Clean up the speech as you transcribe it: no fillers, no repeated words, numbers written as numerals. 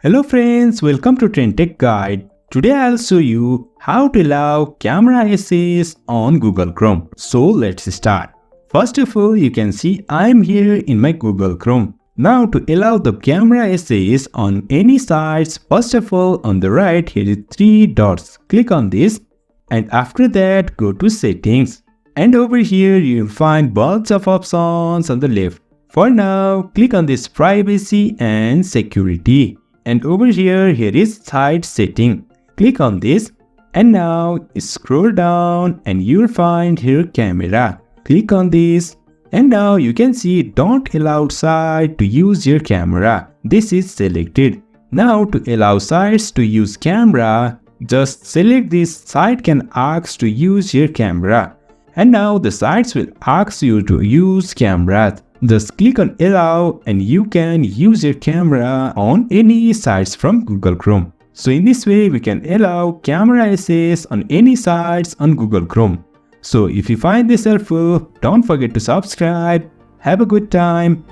Hello friends, welcome to TrendTech Guide. Today I'll show you how to allow camera essays on Google Chrome. So let's start. First of all, you can see I'm here in my Google Chrome. Now to allow the camera essays on any sites, first of all on the right here is three dots. Click on this and after that go to settings. And over here you'll find bunch of options on the left. For now, click on this privacy and security. And over here is site setting. Click on this and now scroll down and you'll find here camera. Click on this and now you can see don't allow site to use your camera. This is selected. Now to allow sites to use camera, just select this site can ask to use your camera. And now the sites will ask you to use cameras. Just click on allow and you can use your camera on any sites from Google Chrome. So in this way we can allow camera essays on any sites on Google Chrome. So if you find this helpful, don't forget to subscribe. Have a good time.